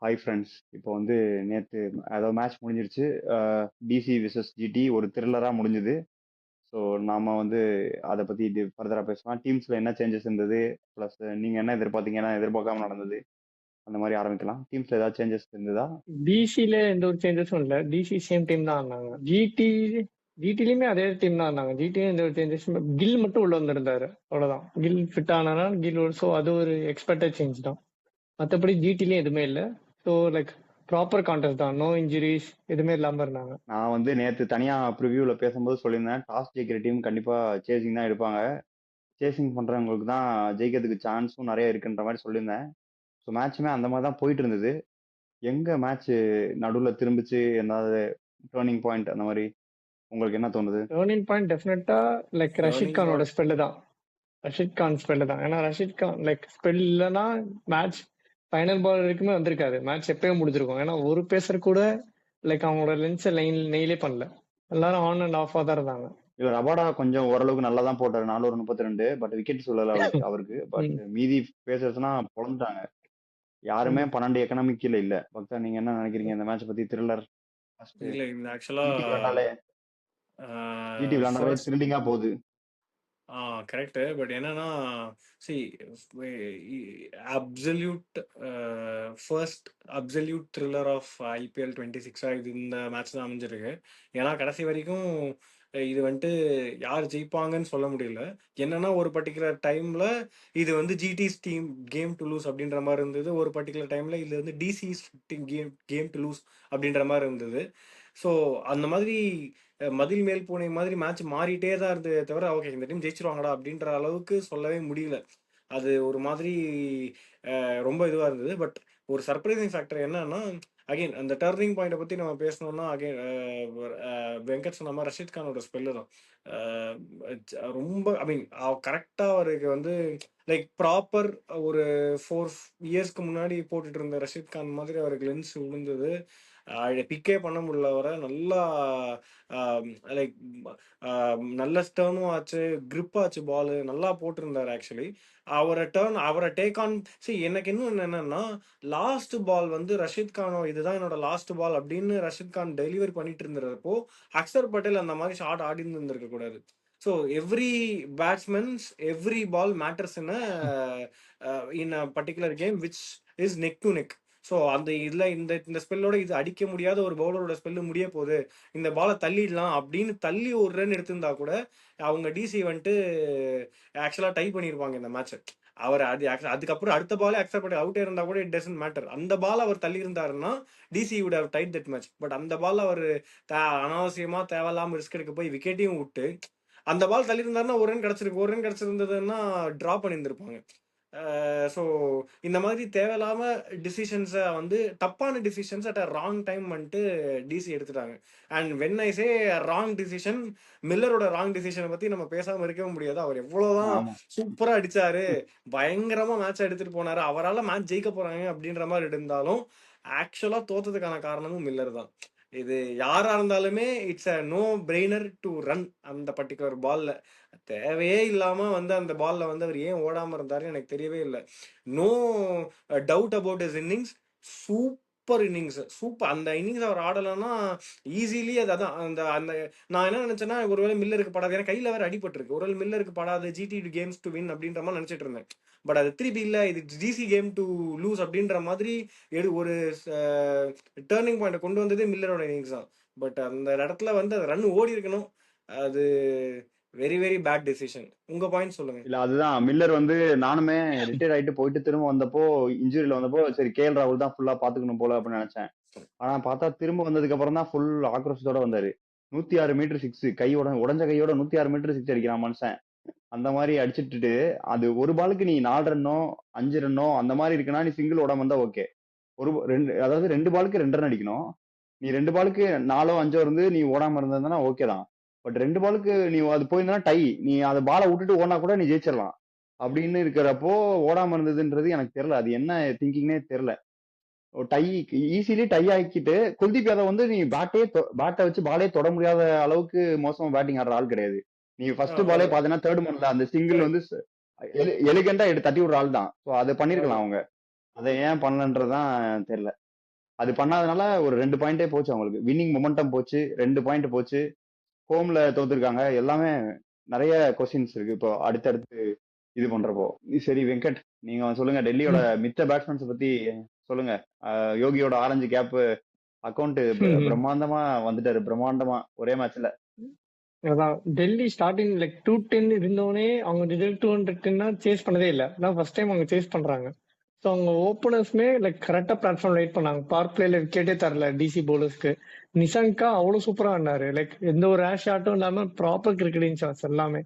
Hi friends. இப்போ வந்து நேற்று அதாவது மேட்ச் முடிஞ்சிருச்சு. டிசி விசஸ் ஜிடி ஒரு த்ரில்லராக முடிஞ்சுது. ஸோ நாம வந்து அதை பற்றி இது ஃபர்தராக பேசலாம். டீம்ஸில் என்ன சேஞ்சஸ் இருந்தது, ப்ளஸ் நீங்கள் என்ன எதிர்பார்த்தீங்க, என்ன எதிர்பார்க்காம நடந்தது, அந்த மாதிரி ஆரம்பிக்கலாம். டீம்ஸில் ஏதாவது சேஞ்சஸ் இருந்ததா? டிசில எந்த ஒரு சேஞ்சஸும் இல்ல. டிசி சேம் டீம் தான் ஆனாங்க. ஜிடிலயுமே அதே டீம் தான் ஆனாங்க. ஜிடியும் எந்த ஒரு சேஞ்சஸும். கில் மட்டும் உள்ள வந்திருந்தாரு, அவ்வளவுதான். கில் ஃபிட் ஆனானா கில் ஸோ அது ஒரு எக்ஸ்பெக்டட் சேஞ்ச் தான். மற்றபடி ஜிடிலயும் எதுவுமே இல்லை. ஸோ லைக் ப்ராப்பர் கான்டெஸ்ட் தான். நோ இன்ஜுரிஸ் எதுவுமே இல்லாம இருந்தாங்க. நான் வந்து நேற்று தனியாக ப்ரிவியூவில் பேசும்போது சொல்லியிருந்தேன், டாஸ் ஜெயிக்கிற டீம் கண்டிப்பாக சேசிங் தான் எடுப்பாங்க. சேசிங் பண்ணுறவங்களுக்கு தான் ஜெயிக்கிறதுக்கு சான்ஸும் நிறைய இருக்குன்ற மாதிரி சொல்லியிருந்தேன். ஸோ மேட்ச்சுமே அந்த மாதிரி தான் போயிட்டு இருந்தது. எங்க மேட்ச் நடுவில் திரும்பிச்சு, ஏதாவது டேர்னிங் பாயிண்ட் அந்த மாதிரி உங்களுக்கு என்ன தோணுது? Turning point definitely like Rashid turning கானோட பாயிண்ட் ஸ்பெல்லு தான். ரஷீத் கான் ஸ்பெல்லு தான். ஏன்னா ரஷீத் கான் லைக் ஸ்பெல் இல்லைன்னா மேட்ச் ஃபைனல் பால் வரைக்குமே வந்திருக்காது. மேட்ச் எப்பயும் முடிஞ்சிருக்கும். ஏன்னா ஒரு பேசர் கூட லைக் அவங்களோட லென்ஸை நெயிலே பண்ணல. எல்லாரும் ஆன் அண்ட் ஆஃபாக தான் இருந்தாங்க. இல்ல, ரபாடா கொஞ்சம் ஓரளவுக்கு நல்லா தான் போட்டாரு, 432. பட் விக்கெட் சொல்லல அவருக்கு. பட் ம், மீதி பேசர்ஸ்னா பொழந்துட்டாங்க. யாருமே ம். 12 எக்கனாமிக் கீழ இல்ல. பக்தா, நீங்க என்ன நினைக்கிறீங்க இந்த மேட்ச் பத்தி? த்ரில்லர் ஃபர்ஸ்ட் இல்ல இந்த ஆக்சுவலா ஜிடி விளையாண்டாலே ஜிடி விளையாண்டாலே ஃபர்ஸ்ட் த்ரில்லிங்கா போகுது. கரெக்ட். பட் என்னன்னா, the absolute first absolute thriller of IPL 26 இது இந்த மேட்ச் தான் அமைஞ்சிருக்கு. ஏன்னா கடைசி வரைக்கும் இது வந்துட்டு யார் ஜெயிப்பாங்கன்னு சொல்ல முடியல. என்னன்னா ஒரு பர்டிகுலர் டைம்ல இது வந்து ஜிடிஸ் டீம் கேம் டு லூஸ் அப்படின்ற மாதிரி இருந்தது. ஒரு பர்டிகுலர் டைம்ல இது வந்து டிசிஸ் கேம் டு லூஸ் அப்படின்ற மாதிரி இருந்தது. ஸோ அந்த மாதிரி மதில் மேல் பூனை மாதிரி மேட்ச் மாறிட்டே தான் இருந்ததே தவிர ஓகே இந்த டீம் ஜெயிச்சிருவாங்கடா அப்படின்ற அளவுக்கு சொல்லவே முடியல. அது ஒரு மாதிரி ரொம்ப இதுவாக இருந்தது. பட் ஒரு சர்ப்ரைசிங் ஃபேக்டர் என்னன்னா, அகைன் அந்த டர்னிங் பாயிண்ட்டை பற்றி நம்ம பேசணும்னா அகைன் வெங்கட் சொன்ன மாதிரி ரஷீத் கானோட ஸ்பெல்லு தான். அஹ், ரொம்ப ஐ மீன் கரெக்டாக அவருக்கு வந்து லைக் ப்ராப்பர் ஒரு 4 இயர்ஸ்க்கு முன்னாடி போட்டுட்டு இருந்த ரஷீத் கான் மாதிரி அவருக்கு லென்ஸ் விழுந்தது. பிக்கே பண்ண முடியல அவரை. நல்லா லைக் நல்ல டேர்னும் ஆச்சு, grip ஆச்சு, பால் நல்லா போட்டிருந்தாரு ஆக்சுவலி. அவரை டேக் ஆன். சரி, எனக்கு இன்னும் என்னன்னா, லாஸ்ட் பால் வந்து ரஷீத் கானோ இதுதான் என்னோட லாஸ்ட் பால் அப்படின்னு ரஷீத் கான் டெலிவரி பண்ணிட்டு இருந்தப்போ அக்சர் பட்டேல் அந்த மாதிரி ஷாட் ஆடி இருந்திருக்க கூடாது. So every batsmans every ball matters in a particular game which is neck to neck. So அந்த இதில் இந்த ஸ்பெல்லோட இது அடிக்க முடியாத ஒரு பவுலரோட ஸ்பெல்லு முடிய போகுது, இந்த பாலை தள்ளிடலாம் அப்படின்னு தள்ளி ஒரு ரன் எடுத்திருந்தா கூட அவங்க டிசி வந்துட்டு ஆக்சுவலாக டை பண்ணியிருப்பாங்க இந்த மேட்சை. அவர் அதுக்கப்புறம் அடுத்த பாலே அக்செப்ட் பண்ணி அவுட்டே இருந்தா கூட இட் டசன்ட் மேட்டர். அந்த பால் அவர் தள்ளி இருந்தாருன்னா DC would have tied that match. But அந்த பால் அவர் அனாவசியமா தேவையில்லாம ரிஸ்க் எடுக்க போய் விக்கெட்டையும் விட்டு அந்த பால் தள்ளி இருந்தாருன்னா ஒரு ரன் கிடைச்சிருக்கு. ஒரு ரன் கிடைச்சிருந்ததுன்னா ட்ரா பண்ணியிருந்திருப்பாங்க. ஸோ இந்த மாதிரி தேவையில்லாம டிசிஷன்ஸை வந்து தப்பான decisions at a wrong time வந்துட்டு டிசி எடுத்துட்டாங்க. And when I say wrong decision, மில்லரோட ராங் டிசிஷனை பத்தி நம்ம பேசாம இருக்கவே முடியாது. அவர் எவ்வளவுதான் ஆமா. சூப்பரா அடிச்சாரு, பயங்கரமா மேட்ச் எடுத்துட்டு போனாரு, அவரால் மேட்ச் ஜெயிக்க போறாங்க அப்படின்ற மாதிரி இருந்தாலும் ஆக்சுவலா தோத்ததுக்கான காரணமும் மில்லர் தான். இது யாரா இருந்தாலுமே it's a no brainer to run அந்த பர்டிகுலர் பால்ல. தேவையே இல்லாம வந்து அந்த பால்ல வந்து அவர் ஏன் ஓடாம இருந்தாரு எனக்கு தெரியவே இல்லை. No doubt about his innings. Super innings, super. அந்த இன்னிங்ஸ் அவர் ஆடலைன்னா ஈஸிலி அது அதான் அந்த அந்த நான் என்ன நினைச்சேன்னா ஒருவேளை மில்லருக்கு படாது, ஏன்னா கையில வேற அடிபட்டிருக்கு, ஒருவேளை மில்லருக்கு படாது ஜிடி கேம்ஸ் டு வின் அப்படின்ற மாதிரி நினைச்சிட்டு இருந்தேன். பட் அது திருப்பி இல்லை, இது ஜிசி கேம் டு லூஸ் அப்படின்ற மாதிரி ஒரு டேர்னிங் பாயிண்ட் கொண்டு வந்ததே மில்லரோட இன்னிங்ஸ் தான். பட் அந்த இடத்துல வந்து அது ரன் ஓடி இருக்கணும். அது வெரி வெரி பேட் டெசிஷன். உங்க பாயிண்ட் சொல்லுங்க. இல்ல, அதுதான் மில்லர் வந்து நானுமே ரிட்டையர் ஆயிட்டு போயிட்டு திரும்ப வந்தப்போ, இன்ஜுரியில வந்தப்போ சரி கேஎல் ராகுல் தான் ஃபுல்லா பாத்துக்கணும் போல அப்படின்னு நினைச்சேன். ஆனா பார்த்தா திரும்ப வந்ததுக்கு அப்புறம் தான் ஃபுல் ஆக்ரோஷத்தோட வந்தாரு. 106 மீட்டர் சிக்ஸ், உடஞ்ச கையோட 106 மீட்டர் சிக்ஸ் அடிக்கிறான் மனுஷன். அந்த மாதிரி அடிச்சிட்டு அது ஒரு பாலுக்கு நீ 4 ரன்னோ 5 ரன்னோ அந்த மாதிரி இருக்குன்னா நீ சிங்கிள் ஓடாம இருந்தா ஓகே. அதாவது 2 பாலுக்கு 2 ரன் அடிக்கணும். நீ 2 பாலுக்கு 4 5 இருந்து நீ ஓடாம இருந்ததுன்னா ஓகே தான். பட் 2 பாலுக்கு நீ அது போயிருந்தா டை, நீ அதை பாலை விட்டுட்டு ஓடினா கூட நீ ஜெயிச்சிடலாம். அப்படின்னு இருக்கிறப்போ ஓடாம இருந்ததுன்றது எனக்கு தெரியல, அது என்ன திங்கிங்னே தெரியல. டை ஈஸிலி டை ஆக்கிட்டு குல்தீப் யாதவ் வந்து நீ பேட்டை வச்சு பாலே தொட முடியாத அளவுக்கு மோசமா பேட்டிங் ஆடுற ஆள் கிடையாது. நீ ஃபர்ஸ்ட் பாலே ஒரு பாத்தீங்கன்னா தேர்ட் மன்ல அந்த சிங்கிள் கரெக்ட். வந்து எலிகண்டா எடுத்து தட்டி விடுற ஆள் தான். ஸோ அதை பண்ணிருக்கலாம் அவ்வளோ அவங்க. அதை ஏன் பண்ணலன்றதுதான் தெரியல. அது பண்ணாதனால ஒரு 2 பாயிண்டே போச்சு அவங்களுக்கு. வின்னிங் மொமெண்டம் போச்சு, 2 பாயிண்ட் போச்சு. ஹோம்ல தோத்துருக்காங்க. எல்லாமே நிறைய கொஸ்டின்ஸ் இருக்கு இப்போ அடுத்தடுத்து இது பண்றப்போ. சரி வெங்கட், நீங்க சொல்லுங்க டெல்லியோட மித்த பேட்ஸ்மேன்ஸ் பத்தி சொல்லுங்க. யோகியோட ஆரஞ்சு கேப் அக்கௌண்ட் பிரம்மாண்டமா வந்துட்டாரு, பிரம்மாண்டமா ஒரே மேட்ச்ல. அதான் டெல்லி ஸ்டார்டிங் லைக் 210 இருந்தோடனே அவங்க ரிசல்ட் 210 சேஸ் பண்ணதே இல்லை. அதான் ஃபர்ஸ்ட் டைம் அவங்க சேஸ் பண்றாங்க. ஸோ அவங்க ஓப்பனர்ஸ்மே லைக் கரெக்டாக பிளாட்ஃபார்ம் வெயிட் பண்ணாங்க. பவர் பிளேல விக்கெட்டே தரல டிசி போலர்ஸ்க்கு. நிஷங்கா அவ்வளோ சூப்பராக ஆடினாரு. லைக் எந்த ஒரு ரேஷ் ஷாட்டும் இல்லாமல் ப்ராப்பர் கிரிக்கெட்டிங் ஷாட்ஸ் எல்லாமே.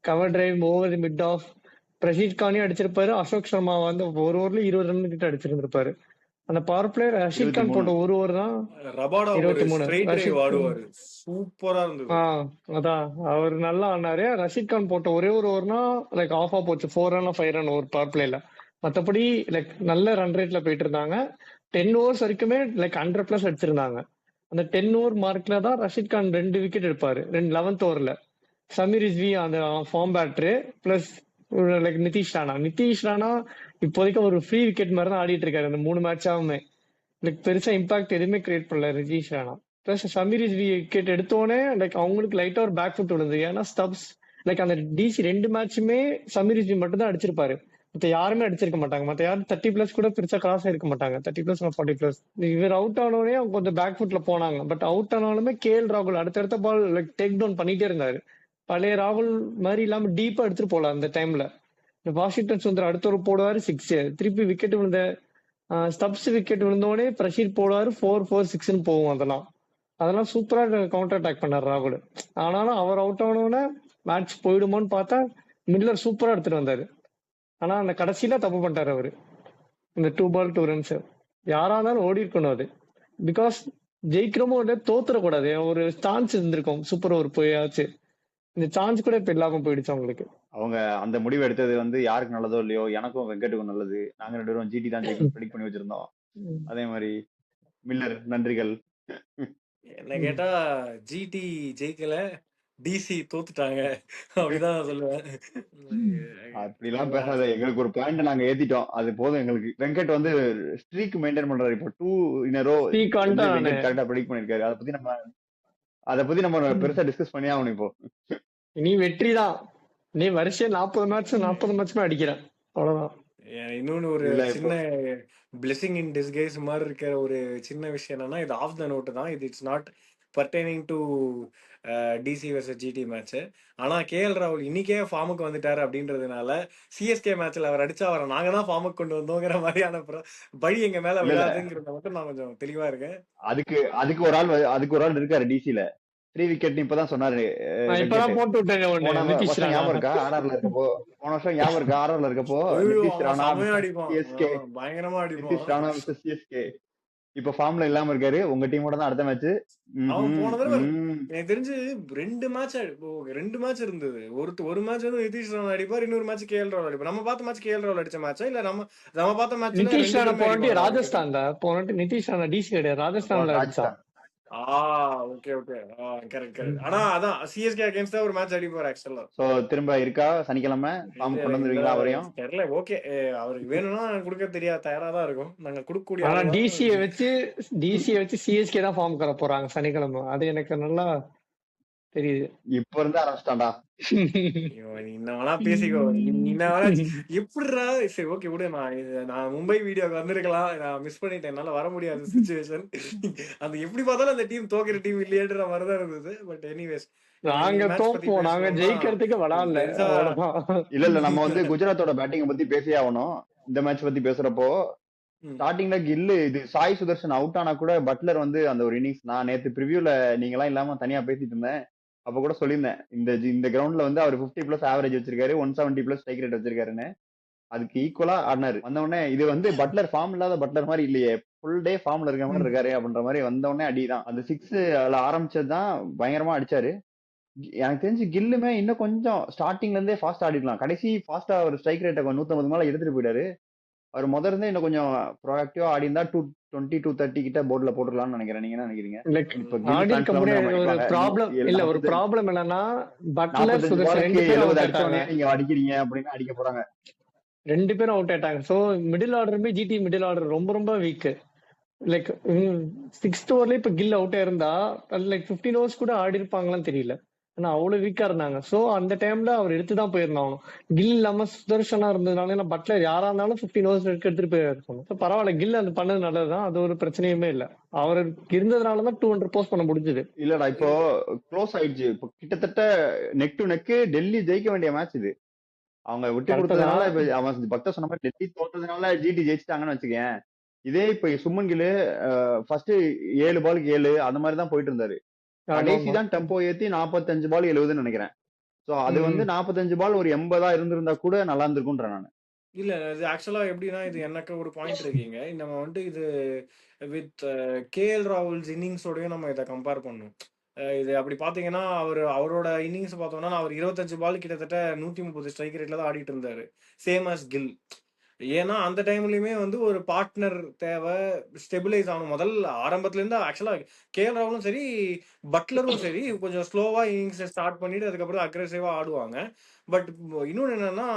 Cover drive, over the mid off. பிரசீத் கானியும் அடிச்சிருப்பாரு. அசோக் சர்மா வந்து ஒரு ஓவர்ல 20 ரன் கிட்ட அடிச்சிருந்திருப்பாரு. அந்த பவர் பிளேயர் ரஷீத் கான் 23. போட்ட ஒரு ஓவர் தான் ரபாடா ஒரு 23. ஸ்ட்ரைட் டிரைவ் ரஷீத் ஆடுவாரு, சூப்பரா இருந்தது. அதான் அவர் நல்லா ஆடினாரு. ரஷீத் கான் போட்ட ஒரே ஒரு ஓவர்னா லைக் ஆஃபா போச்சு. 4 ரன் 5 ரன் ஒரு பவர் பிளேல. மற்றபடி லைக் நல்ல ரன் ரேட்ல போயிட்டு இருந்தாங்க. 10 ஓவர்ஸ் வரைக்குமே லைக் 100+ அடிச்சிருந்தாங்க. அந்த 10 ஓவர் மார்க்ல தான் ரஷீத் கான் 2 விக்கெட் எடுப்பாரு 11th ஓவர்ல. சமீர் ரிஸ்வி அந்த form batter plus like Nitish Rana இப்போதைக்கு ஒரு ஃப்ரீ விக்கெட் மாதிரி தான் ஆடிட்டு இருக்காரு அந்த 3 மேட்சாவுமே. லைக் பெருசா இம்பாக்ட் எதுவுமே கிரியேட் பண்ணல நிதிஷ் ராணா. பிளஸ் சமீர் ரிஸ்வி விக்கெட் எடுத்தோடனே லைக் அவங்களுக்கு லைட்டா ஒரு பேக் ஃபுட் விழுந்து. ஏன்னா ஸ்டப்ஸ் லைக் அந்த டிசி 2 மேட்சுமே சமீர் ரிஸ்வி மட்டும் தான் அடிச்சிருப்பாரு. மத்த யாருமே அடிச்சிருக்க மாட்டாங்க. மத்த யாரும் 30+ கூட பெருசா கிராஸ் ஆயிருக்க மாட்டாங்க. 30+ 40+. இவர் அவுட் ஆனோடனே அவங்க கொஞ்சம் பேக் ஃபுட்ல போனாங்க. பட் அவுட் ஆனாலுமே கேஎல் ராகுல் அடுத்தடுத்த பால் லைக் டேக் டவுன் பண்ணிட்டே இருந்தாரு. பழைய ராகுல் மாதிரி இல்லாம டீப்பா எடுத்துட்டு போல அந்த டைம்ல. வாஷிங்டன் சுந்தர் அடுத்த ஒரு போடுவாரு 6. திருப்பி விக்கெட் விழுந்த ஸ்டப்ஸ் விக்கெட் விழுந்தோடனே பிரஷீத் போடுவாரு 4-4-6ன்னு போகும். அதெல்லாம் சூப்பரா கவுண்டர் அட்டாக் பண்ணார் ராகுல். ஆனாலும் அவர் அவுட் ஆனோடனே மேட்ச் போயிடுமோன்னு பார்த்தா மில்லர் சூப்பரா எடுத்துட்டு வந்தாரு. ஆனா அந்த கடைசியில தப்பு பண்ணிட்டாரு அவரு. இந்த 2 பால் 2 ரன்ஸ் யாரா இருந்தாலும் ஓடி இருக்கணும் அது. பிகாஸ் ஜெயிக்கிறோமோ இல்லை தோத்துடக்கூடாது. ஒரு சான்ஸ் இருந்திருக்கும் சூப்பர் ஓவர் போயாச்சு. இந்த சான்ஸ் கூட இப்ப இல்லாம போயிடுச்சு அவங்களுக்கு. அவங்க அந்த முடிவு எடுத்தது யாருக்கு நல்லதோ இல்லையோ, எனக்கும் வெங்கட்டுக்கும் நல்லது. நாங்க 2 பேரும் ஜிடி தான் ஜெயிக்கணும் ப்ரெடிக்ட் பண்ணி வச்சிருந்தோம். அதே மாதிரி மில்லர் நன்றிகள். என்ன கேட்டா ஜிடி ஜெயிக்கல, டிசி தோத்துட்டாங்க அப்படிதான் நான் சொல்லுவேன். அப்படிலாம் பேசாத, எங்களுக்கு ஒரு பாயிண்ட் நாங்க ஏத்திட்டோம், அது போதும் எங்களுக்கு. வெங்கட் ஸ்ட்ரீக் மெயின்டைன் பண்றாரு. இப்போ 2 in a row வெங்கட் கரெக்டா ப்ரெடிக்ட் பண்ணிருக்காரு. அதை பத்தி நம்ம பெருசா டிஸ்கஸ் பண்ணி ஆகணும். இப்போ நீ வெற்றி தான். நீ வருஷம் 40 மேட்சுமே அடிக்கிறேன், அவ்வளவுதான். இன்னொன்னு ஒரு சின்ன பிளெஸிங் இன் டிஸ்கைஸ் மாதிரி இருக்கிற ஒரு சின்ன விஷயம் என்னன்னா, இது ஆஃப் த நோட் தான். இது it's not pertaining to DC versus GT match. ஆனா கேஎல் ராகுல் இன்னைக்கே ஃபார்முக்கு வந்துட்டாரு அப்படின்றதுனால சிஎஸ்கே மேட்ச்ல அவர் அடிச்சா அவரை நாங்க தான் ஃபார்முக்கு கொண்டு வந்தோங்கிற மாதிரியான பழி எங்க மேல விடாதுங்கிறத மட்டும் நான் கொஞ்சம் தெளிவா இருக்கேன். அதுக்கு ஒரு ஆள் இருக்காரு டிசில. 3 விக்கெட் இப்பதான் சொன்னாரு. ஞாபகம் இருக்கா ஆர்ஆர்ல இருக்கப்போ? போன வருஷம் ஞாபகம் இருக்கா ஆர்ஆர்ல இருக்கப்போ? நிதிஷ் ராணா சிஎஸ்கே, பயங்கரமா நிதிஷ் ராணா விசஸ் சிஎஸ்கே. இப்ப ஃபார்ம்ல இல்லாம இருக்காரு. உங்க டீமோட தான் அடுத்த மேட்ச். அவன் போன தடவை எனக்கு தெரிஞ்சு 2 மேட்ச் இருந்தது. ஒரு மேட்ச் நிதிஷ் ராணா அடிப்பார், இன்னொரு மேட்ச் கேஎல் ராகுல் அடிப்பார். நம்ம பார்த்த மேட்ச் கேஎல் ராகுல் அடிச்ச மேட்சா இல்ல நம்ம பார்த்த மேட்ச் நிதிஷ் ராணா போனட்டி ராஜஸ்தான்ல போனட்டி நிதிஷ் ராணா டிசி கிடையாது, ராஜஸ்தான்ல அடிச்சான். Okay correct. ஆனா அதான் சிஎஸ்கே அகைன்ஸ்ட் ஒரு மேட்ச் அடிப்பார் ஆக்சுவலா. சோ திரும்ப இருக்கா சனிக்கிழமை ஃபார்ம் கொண்டு வந்துருவீங்களா அவரையும்? தெரியல. ஓகே, அவருக்கு வேணும்னா கொடுக்க தெரியாது, தயாரா தான் இருக்கும். நாங்க கொடுக்கக்கூடிய. ஆனா டிசியை வச்சு சிஎஸ்கே தான் ஃபார்ம் கர போறாங்க சனிக்கிழமை. அது எனக்கு நல்லா தெரியுது. இப்ப இருந்து ஆரம்பிச்சிட்டான்டா. இன்னவனா பேசிக்கோ, எப்படிடா? சரி ஓகே விடு. நான் மும்பை வீடியோக்கு வந்திருக்கலாம், நான் மிஸ் பண்ணிட்டேன், என்னால வர முடியாது சிச்சுவேஷன். அந்த எப்படி பார்த்தாலும் அந்த டீம் தோக்கிற டீம் இல்லையேன்ற மாதிரிதான் இருந்தது. பட் எனிவேஸ் நாங்க தோப்போம், நாங்க ஜெயிக்கிறதுக்கு விளையாடல. இல்ல நம்ம குஜராத்தோட பேட்டிங் பத்தி பேசியே ஆகணும். இந்த மேட்ச் பத்தி பேசுறப்போ ஸ்டார்டிங்ல கில்லு இது சாய் சுதர்ஷன் அவுட் ஆனா கூட பட்லர் அந்த ஒரு இன்னிங்ஸ், நான் நேத்து ப்ரிவியூல நீங்க எல்லாம் இல்லாம தனியா பேசிட்டு இருந்தேன். அப்ப கூட சொல்லியிருந்தேன், இந்த கிரவுண்ட்ல அவர் 50+ ஆவரேஜ் வச்சிருக்காரு, 170+ ஸ்ட்ரைக் ரேட் வச்சிருக்காருன்னு. அதுக்கு ஈக்குவலா ஆடினாரு. வந்தவுடனே இது பட்லர் ஃபார்ம் இல்லாத பட்லர் மாதிரி இல்லையே, ஃபுல் டே ஃபார்ம்ல இருக்க மாதிரி இருக்காரு அப்படின்ற மாதிரி வந்தவுடனே அடிதான். அந்த 6 ஆரம்பிச்சதுதான் பயங்கரமா அடிச்சாரு. எனக்கு தெரிஞ்சு கில்லுமே இன்னும் கொஞ்சம் ஸ்டார்டிங்ல இருந்தே ஃபாஸ்ட் ஆடிடலாம். கடைசி ஃபாஸ்டா ஒரு ஸ்ட்ரைக் ரேட்டை 150 மேல எடுத்துட்டு போயிட்டாரு. அவர் முதல்ல இருந்தே இன்னும் கொஞ்சம் ப்ரோஆக்டிவா ஆடி இருந்தா 220-230 கிட்ட போர்ட்ல போட்டுடலாம்னு நினைக்கிறேன். நீங்க என்ன நினைக்கிறீங்க? ஒரு ப்ராப்ளம் என்னன்னா பட்லர் 70 அடிச்சவனே நீங்க அடிக்கிறீங்க அப்படின்னா அடிக்க போறாங்க. 2 பேரும் அவுட் ஆயிட்டாங்க. சோ மிடில் ஆர்டருமே ஜிடி மிடில் ஆர்டர் ரொம்ப ரொம்ப வீக். லைக் 6th ஓவர்ல இப்ப கில் அவுட் ஆயிருந்தா லைக் 15 ஓவர்ஸ் கூட ஆடி இருப்பாங்களான்னு தெரியல. ஆனா அவ்வளவு வீக்கா இருந்தாங்க. சோ அந்த டைம்ல அவர் எடுத்துதான் போயிருந்தாங்க. கில் இல்லாம சுதர்ஷனா இருந்ததுனால ஏன்னா பட்லர் யாரா இருந்தாலும் 15 ஓவர்ஸ் எடுத்துட்டு போயிருக்கணும். So பரவாயில்ல, கில் அது பண்ணது நல்லதுதான். அது ஒரு பிரச்சனையுமே இல்ல. அவர் இருந்ததுனாலதான் 200 போஸ்ட் பண்ண முடிஞ்சது. இல்லடா இப்போ க்ளோஸ் ஆயிடுச்சு. இப்போ கிட்டத்தட்ட நெக் டு நெக் டெல்லி ஜெயிக்க வேண்டிய மேட்ச் இது. அவங்க விட்டு கரெக்ட் கொடுத்ததுனால தான். இப்ப அவன் பக்தா சொன்ன மாதிரி டெல்லி தோத்ததுனால ஜிடி ஜெயிச்சிட்டாங்கன்னு வச்சுக்கேன். இதே இப்ப சுமன் கில் ஃபர்ஸ்ட் 7 பாலுக்கு 7 அந்த மாதிரி தான் போயிட்டு இருந்தாரு. ஆமா கடைசி ஆமா. தான் டெம்போ ஏத்தி 45 பால் 70ன்னு நினைக்கிறேன். சோ அது வந்து ம் 45 பால் ஒரு 80 இருந்திருந்தா கூட நல்லா இருந்திருக்கும்ன்ற நான். இல்ல இது ஆக்சுவலா எப்படின்னா இது எனக்கு ஒரு பாயிண்ட் இருக்கீங்க. நம்ம வந்துட்டு இது வித் கேஎல் ராகுல்ஸ் இன்னிங்ஸோடயும் நம்ம இதை கம்பேர் பண்ணணும். இது அப்படி பார்த்தீங்கன்னா அவரோட இன்னிங்ஸ் பார்த்தோம்னா அவர் 25 பால் கிட்டத்தட்ட 130 ஸ்ட்ரைக் ரேட்ல தான் ஆடிட்டு இருந்தாரு. Same as Gill. ஏன்னா அந்த டைம்லயுமே வந்து ஒரு பார்ட்னர் தேவை, ஸ்டெபிலைஸ் ஆகணும். ஆரம்பத்துல இருந்து ஆக்சுவலா கேஎல் ராகுலும் சரி பட்லரும் சரி கொஞ்சம் ஸ்லோவா இன்னிங்ஸை ஸ்டார்ட் பண்ணிட்டு அதுக்கப்புறம் அக்ரெசிவா ஆடுவாங்க. பட் இன்னொன்னு என்னன்னா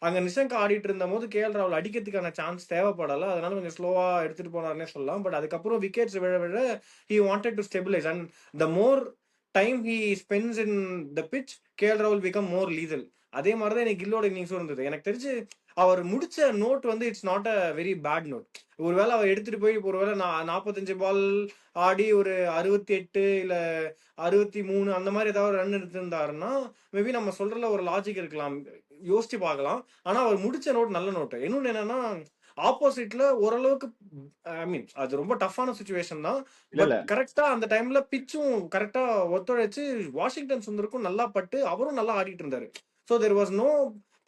அங்க நிஷங்க் ஆடிட்டு இருந்த போது கேஎல் ராகுல் அடிக்கிறதுக்கான சான்ஸ் தேவைப்படல, அதனால கொஞ்சம் ஸ்லோவா எடுத்துட்டு போனாருன்னே சொல்லலாம். பட் அதுக்கப்புறம் விக்கெட்ஸ் விழ விழ he wanted to stabilise and the more time he spends in the pitch KL ராகுல் பிகம் மோர் லீதல். அதே மாதிரிதான் எனக்கு கில்லோட இன்னிங்ஸும் இருந்தது. எனக்கு தெரிஞ்சு அவர் முடிச்ச நோட் வந்து it's not a very bad note. ஒருவேளை அவர் எடுத்துட்டு போய் ஒருவேளை 45 பால் ஆடி ஒரு 68 இல்ல 63 அந்த மாதிரி ஏதாவது ரன் எடுத்திருந்தாருன்னா மேபி நம்ம சொல்றதுல ஒரு லாஜிக் இருக்கலாம், யோசிச்சு பார்க்கலாம். ஆனா அவர் முடிச்ச நோட் நல்ல நோட். இன்னொன்னு என்னன்னா ஆப்போசிட்ல ஓரளவுக்கு ஐ மீன் அது ரொம்ப டஃப்பான சுச்சுவேஷன் தான். இல்ல பட் இல்ல கரெக்டா அந்த டைம்ல பிச்சும் கரெக்டா ஒத்துழைச்சு வாஷிங்டன் சுந்தருக்கும் நல்லா பட்டு அவரும் நல்லா ஆடிட்டு இருந்தாரு. So there was no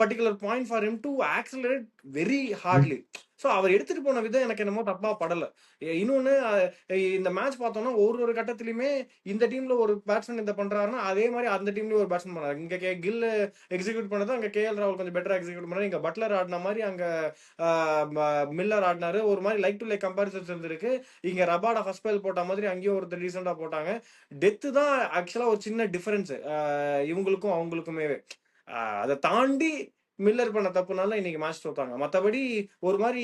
particular point for him to accelerate very hardly. So அவர் எடுத்துட்டு போன விதம் எனக்கு என்னமோ தப்பா படல. இன்னொன்னு இந்த மேட்ச் பார்த்தோம்னா ஒரு கட்டத்திலுமே இந்த டீம்ல ஒரு பேட்ஸ்மேன் இதை பண்றாருன்னா அதே மாதிரி அந்த டீம்லயும் ஒரு பேட்ஸ்மேன் பண்ணாரு. இங்க கில் எக்ஸிக்யூட் பண்ணது அங்க கேஎல் ராகுல் கொஞ்சம் பெட்டரா எக்ஸிக்யூட் பண்ணாரு. இங்க பட்லர் ஆடின மாதிரி அங்க மில்லர் ஆடினாரு. ஒரு மாதிரி லைக் டு லைக் கம்பேரிசன்ஸ் இருந்திருக்கு. இங்க ரபாடா ஃபர்ஸ்ட் ஸ்பெல் போட்ட மாதிரி அங்கேயும் ஒருத்தர் ரீசெண்டா போட்டாங்க. டெத்து தான் ஆக்சுவலா ஒரு சின்ன டிஃபரன்ஸ் இவங்களுக்கும் அவங்களுக்குமே. அதை தாண்டி மில்லர் பண்ண தப்புனால இன்னைக்கு மேட்ச் தோத்தாங்க. மற்றபடி ஒரு மாதிரி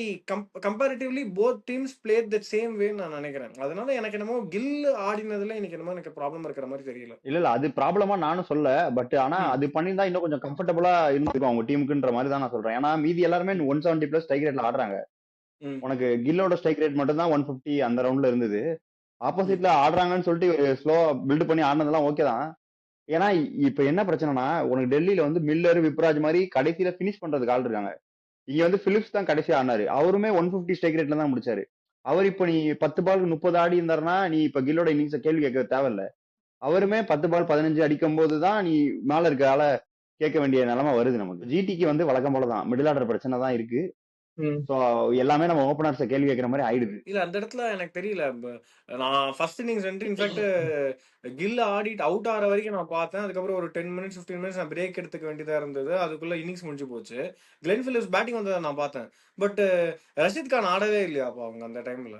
comparatively both teams plate the same way நான் நினைக்கிறேன். அதனால எனக்கு என்னமோ கில் ஆடினதுல இன்னைக்கு என்னமோ எனக்கு ப்ராப்ளம் இருக்கிற மாதிரி தெரியல. இல்ல அது ப்ராப்ளமா நானும் சொல்ல. பட் ஆனா அது பண்ணிருந்தா இன்னும் கொஞ்சம் கம்ஃபர்டபுளா இருந்திருக்கும் அவங்க டீமுக்குன்ற மாதிரி தான் நான் சொல்றேன். ஏன்னா மீதி எல்லாருமே 170 பிளஸ் ஸ்ட்ரைக் ரேட்ல ஆடுறாங்க. உனக்கு கில்லோட ஸ்ட்ரைக் ரேட் மட்டும் தான் 150 அந்த ரவுண்ட்ல இருந்தது. ஆப்போசிட்ல ஆடுறாங்கன்னு சொல்லிட்டு ஒரு ஸ்லோ பில்ட் பண்ணி ஆடினதெல்லாம் ஓகே தான். ஏன்னா இப்ப என்ன பிரச்சனைனா உனக்கு டெல்லியில வந்து மில்லர் விப்ராஜ் மாதிரி கடைசியில பினிஷ் பண்றதுக்கு ஆள் இருக்காங்க. இங்க வந்து பிலிப்ஸ் தான் கடைசியா ஆடினாரு. அவருமே 150 ஸ்ட்ரைக் ரேட்ல தான் முடிச்சாரு. அவர் இப்ப நீ 10 பாலுக்கு 30 ஆடி இருந்தாருன்னா நீ இப்ப கில்லோட இன்னிங்ஸ கேள்வி கேட்க தேவையில்ல. அவருமே 10 பால் 15 அடிக்கும் போதுதான் நீ மேல இருக்க ஆள கேட்க வேண்டிய நிலைமை வருது நமக்கு. ஜிடிக்கு வந்து வழக்கம் போலதான் மிடில் ஆர்டர் பிரச்சனை தான் இருக்கு. சோ எல்லாமே நம்ம ஓபனர்ஸ கேள்வி கேட்கிற மாதிரி ஆயிடுது. இல்ல அந்த இடத்துல எனக்கு தெரியல. நான் ஃபர்ஸ்ட் இன்னிங்ஸ் இன்ஃபேக்ட் கில் ஆடிட்டு அவுட் ஆகிற வரைக்கும் நான் பார்த்தேன். அதுக்கப்புறம் ஒரு 10 மினிட்ஸ் 15 மினிட்ஸ் நான் பிரேக் எடுத்துக்க வேண்டியதா இருந்தது. அதுக்குள்ள இன்னிங்ஸ் முடிஞ்சு போச்சு. கிளென் பிலிப்ஸ் பேட்டிங் வந்ததை நான் பார்த்தேன். பட் ரஷீத் கான் ஆடவே இல்லையா அப்போ அவங்க அந்த டைம்ல?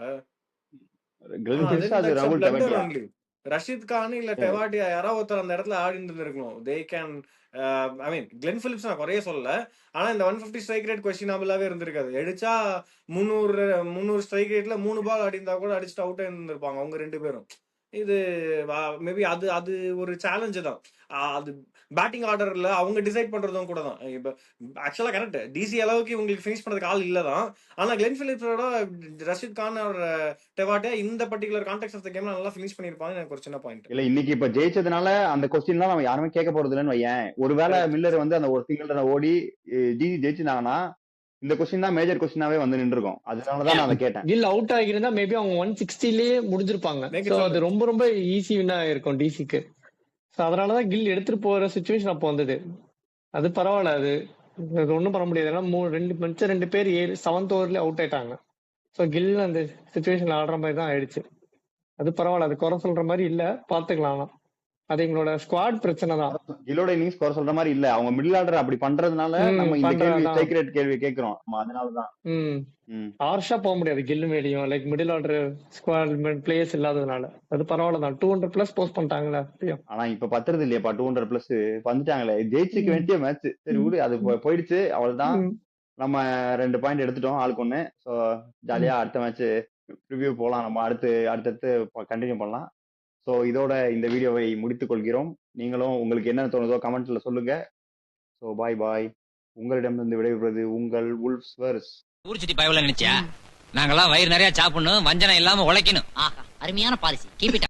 கிளென் பிலிப்ஸ் அது தட்ஸ் அ ராகுல் பிளண்டர் டெவாட்டியா. ஒன்லி. ரஷீத் கான் இல்ல டெவாட்டியா யாராவது ஒருத்தர் அந்த இடத்துல ஆடி இருந்திருக்கணும். They can I mean Glenn Phillips நான் குறைய சொல்லல. ஆனா இந்த 150 ஸ்ட்ரைக் ரேட் கொஸ்டினபிளாவே இருந்திருக்காது. எடுச்சா 300 ஸ்ட்ரைக் ரேட்ல 3 பால் அடிந்தா கூட அடிச்சுட்டு அவுட் இருந்திருப்பாங்க அவங்க 2 பேரும். இது மேபி அது அது ஒரு சேலஞ்சு தான். அது பேட்டிங் ஆர்டர்ல அவங்க டிசைட் பண்றதும் கூட தான். இப்ப ஆக்சுவலா கரெக்ட் டிசி அளவுக்கு இவங்களுக்கு ஃபினிஷ் பண்றதுக்கு ஆள் இல்லதான். ஆனா கிளென் பிலிப்ஸோட ரஷீத் கான் ஒரு டெவாட்டியா இந்த பர்டிகுலர் கான்டெக்ட் ஆஃப் த கேம்ல நல்லா ஃபினிஷ் பண்ணிருப்பாங்க. எனக்கு ஒரு சின்ன பாயிண்ட். இல்ல இன்னைக்கு இப்ப ஜெயிச்சதுனால அந்த கொஸ்டின் தான் நம்ம யாருமே கேட்க போறது இல்லைன்னு வையேன். ஒருவேளை மில்லர் வந்து அந்த ஒரு சிங்கிள் ரன் ஓடி ஜிடி ஜெயிச்சிருந்தாங்கன்னா இந்த கொஸ்டின் தான் மேஜர் கொஸ்டினாவே வந்து நின்றுக்கும். அதனாலதான் நான் அதை கேட்டேன். கில் அவுட் ஆகிருந்தா மேபி அவங்க 160லயே முடிஞ்சிருப்பாங்க. சோ அது ரொம்ப ரொம்ப ஈஸி வின்னா இருக்கும் டிசிக்கு. சோ அதனாலதான் கில் எடுத்துட்டு போற சுச்சுவேஷன் அப்போ வந்தது. அது பரவாயில்ல. அது ஒண்ணும் பண்ண முடியாது. ஏன்னா ரெண்டு பேர் 7th ஓவர்ல அவுட் ஆயிட்டாங்க. சோ கில் அந்த சுச்சுவேஷன்ல ஆடுற மாதிரி தான் ஆயிடுச்சு. அது பரவாயில்ல. அது குறை சொல்ற மாதிரி இல்ல, பாத்துக்கலாம். அது எங்களோட ஸ்குவாட் பிரச்சனை தான். கில்லோட இன்னிங்ஸ் குறை சொல்ற மாதிரி இல்ல. அவங்க மிடில் ஆர்டர் அப்படி பண்றதுனால நம்ம இந்த கேள்வி ஸ்ட்ரைக் ரேட் கேள்வி கேட்கிறோம். அதனாலதான் ஹார்ஷா போக முடியாது கில்லு மேலேயும். Like middle order squad players இல்லாததுனால அது பரவாயில்ல தான். 200 பிளஸ் போஸ்ட் பண்ணிட்டாங்களா. ஆனா இப்ப பத்துறது இல்லையாப்பா 200 பிளஸ் வந்துட்டாங்களே. ஜெயிச்சுக்க வேண்டிய மேட்ச். சரி விடு, அது போயிடுச்சு, அவ்வளவுதான். நம்ம 2 பாயிண்ட் எடுத்துட்டோம் ஆளுக்கு ஒண்ணு. சோ ஜாலியா அடுத்த மேட்ச் ரிவ்யூ போலாம். நம்ம அடுத்தடுத்து கண்டினியூ பண்ணலாம். ஸோ இதோட இந்த வீடியோவை முடித்துக் கொள்கிறோம். நீங்களும் உங்களுக்கு என்ன தோணுதோ கமெண்ட்ல சொல்லுங்க. ஸோ பாய் பாய். உங்களிடமிருந்து விடைபெறுவது உங்கள் உல்ஃப்ஸ் வெர்ஸ். ஊர் சுத்தி பயவுல நினைச்சியா? நாங்கெல்லாம் வயிறு நிறைய சாப்பிடணும், வஞ்சனம் இல்லாம உழைக்கணும். ஆஹா, அருமையான பாலிசி. Keep it